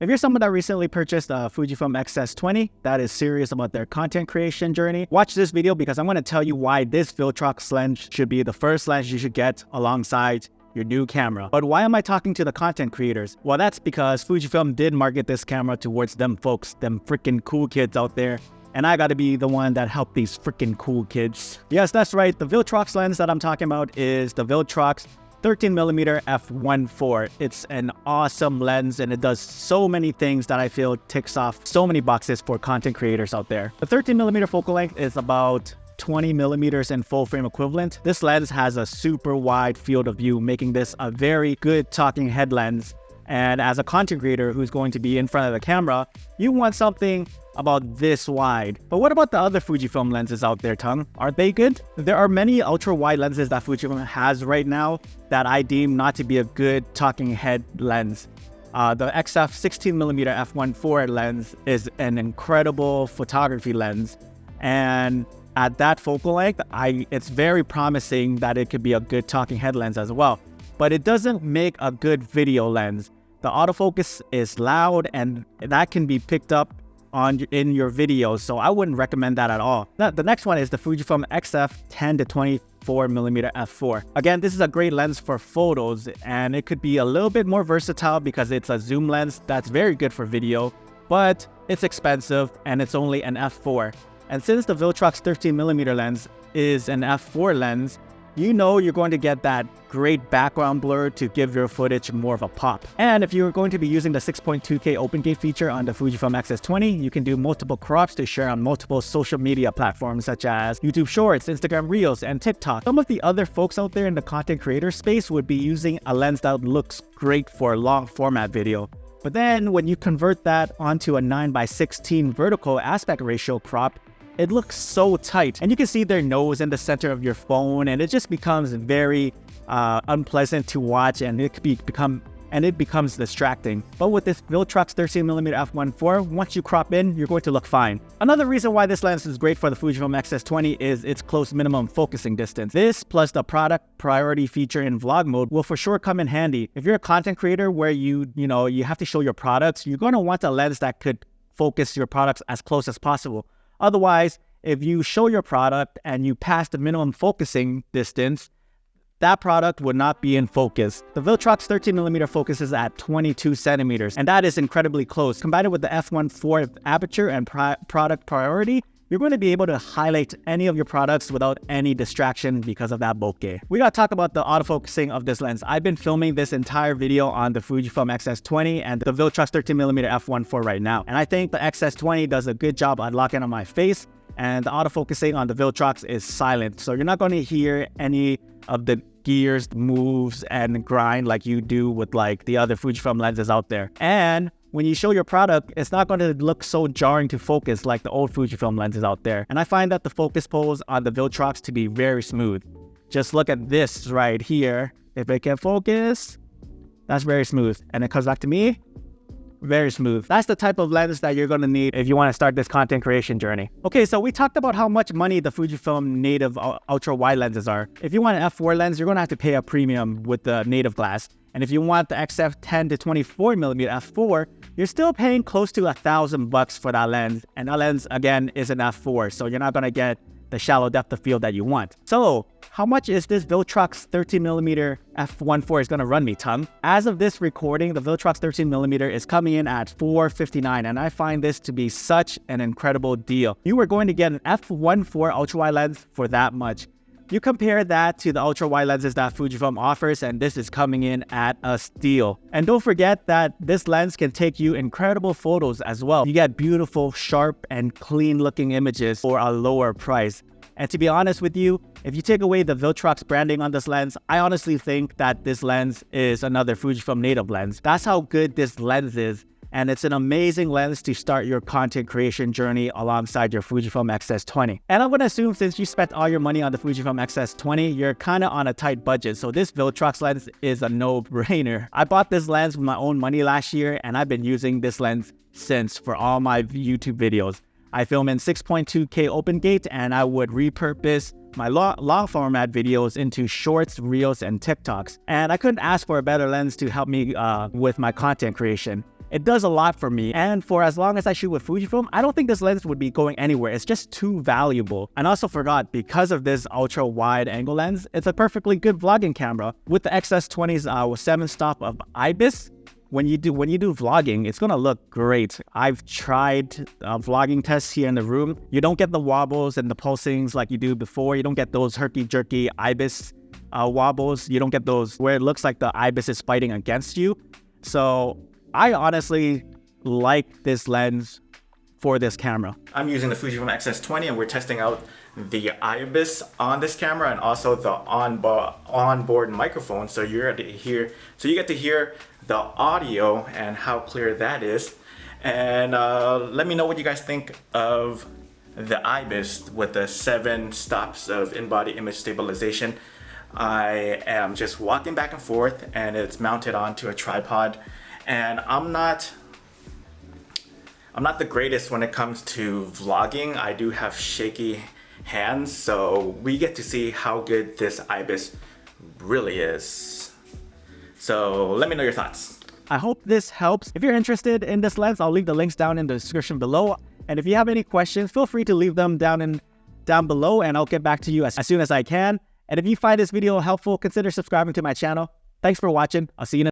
If you're someone that recently purchased a FujiFilm XS20 that is serious about their content creation journey, watch this video because I'm going to tell you why this Viltrox lens should be the first lens you should get alongside your new camera. But why am I talking to the content creators? Well, that's because Fujifilm did market this camera towards them folks, them freaking cool kids out there. And I gotta be the one that helped these freaking cool kids. Yes, that's right. The Viltrox lens that I'm talking about is the Viltrox 13mm f1.4. It's an awesome lens and it does so many things that I feel ticks off so many boxes for content creators out there. The 13mm focal length is about 20 millimeters in full frame equivalent. This lens has a super wide field of view, making this a very good talking head lens. And as a content creator who's going to be in front of the camera, you want something about this wide. But what about the other Fujifilm lenses out there, Tongue? Are they good? There are many ultra wide lenses that Fujifilm has right now that I deem not to be a good talking head lens. The XF 16mm f1.4 lens is an incredible photography lens, and at that focal length, it's very promising that it could be a good talking head lens as well. But it doesn't make a good video lens. The autofocus is loud and that can be picked up in your videos, so I wouldn't recommend that at all. The next one is the Fujifilm XF 10 to 24mm f4. Again, this is a great lens for photos and it could be a little bit more versatile because it's a zoom lens that's very good for video, but it's expensive and it's only an f4. And since the Viltrox 13mm lens is an f4 lens, you know you're going to get that great background blur to give your footage more of a pop. And if you're going to be using the 6.2K open gate feature on the Fujifilm XS20, you can do multiple crops to share on multiple social media platforms such as YouTube Shorts, Instagram Reels, and TikTok. Some of the other folks out there in the content creator space would be using a lens that looks great for long format video. But then when you convert that onto a 9:16 vertical aspect ratio crop, it looks so tight, and you can see their nose in the center of your phone, and it just becomes very unpleasant to watch, and it becomes distracting. But with this Viltrox 13mm f1.4, once you crop in, you're going to look fine. Another reason why this lens is great for the Fujifilm XS20 is its close minimum focusing distance. This plus the product priority feature in vlog mode will for sure come in handy. If you're a content creator where you have to show your products, you're going to want a lens that could focus your products as close as possible. Otherwise, if you show your product and you pass the minimum focusing distance, that product would not be in focus. The Viltrox 13mm focuses at 22 centimeters, and that is incredibly close. Combined with the f1.4 aperture and product priority, you're going to be able to highlight any of your products without any distraction because of that bokeh. We gotta talk about the autofocusing of this lens. I've been filming this entire video on the Fujifilm XS20 and the Viltrox 13mm f1.4 right now. And I think the XS20 does a good job at locking on my face, and the autofocusing on the Viltrox is silent. So you're not going to hear any of the gears, moves, and grind like you do with like the other Fujifilm lenses out there. And when you show your product, it's not going to look so jarring to focus like the old Fujifilm lenses out there. And I find that the focus pulls on the Viltrox to be very smooth. Just look at this right here. If it can focus, that's very smooth. And it comes back to me, very smooth. That's the type of lens that you're going to need if you want to start this content creation journey. Okay, so we talked about how much money the Fujifilm native ultra wide lenses are. If you want an f4 lens, you're going to have to pay a premium with the native glass. And if you want the XF 10 to 24mm f4, you're still paying close to $1,000 for that lens. And that lens, again, is an f4, so you're not going to get the shallow depth of field that you want. So how much is this Viltrox 13mm f1.4 is going to run me, Tongue? As of this recording, the Viltrox 13mm is coming in at $459, and I find this to be such an incredible deal. You are going to get an f1.4 ultra-wide lens for that much. You compare that to the ultra-wide lenses that Fujifilm offers, and this is coming in at a steal. And don't forget that this lens can take you incredible photos as well. You get beautiful, sharp, and clean-looking images for a lower price. And to be honest with you, if you take away the Viltrox branding on this lens, I honestly think that this lens is another Fujifilm native lens. That's how good this lens is. And it's an amazing lens to start your content creation journey alongside your Fujifilm XS20. And I'm going to assume since you spent all your money on the Fujifilm XS20, you're kind of on a tight budget. So this Viltrox lens is a no-brainer. I bought this lens with my own money last year, and I've been using this lens since for all my YouTube videos. I film in 6.2K open gate, and I would repurpose my long format videos into shorts, reels, and TikToks. And I couldn't ask for a better lens to help me with my content creation. It does a lot for me, and for as long as I shoot with Fujifilm, I don't think this lens would be going anywhere. It's just too valuable. And I also forgot, because of this ultra wide angle lens, it's a perfectly good vlogging camera. With the XS20's 7-stop of IBIS, when you do vlogging, it's gonna look great. I've tried vlogging tests here in the room. You don't get the wobbles and the pulsings like you do before. You don't get those herky-jerky IBIS wobbles. You don't get those where it looks like the IBIS is fighting against you. So I honestly like this lens for this camera. I'm using the Fujifilm XS20 and we're testing out the IBIS on this camera and also the onboard microphone. So you get to hear the audio and how clear that is. And let me know what you guys think of the IBIS with the 7 stops of in-body image stabilization. I am just walking back and forth and it's mounted onto a tripod. And I'm not the greatest when it comes to vlogging. I do have shaky hands, so we get to see how good this IBIS really is. So let me know your thoughts. I hope this helps. If you're interested in this lens, I'll leave the links down in the description below. And if you have any questions, feel free to leave them down below and I'll get back to you as soon as I can. And if you find this video helpful, consider subscribing to my channel. Thanks for watching. I'll see you next time.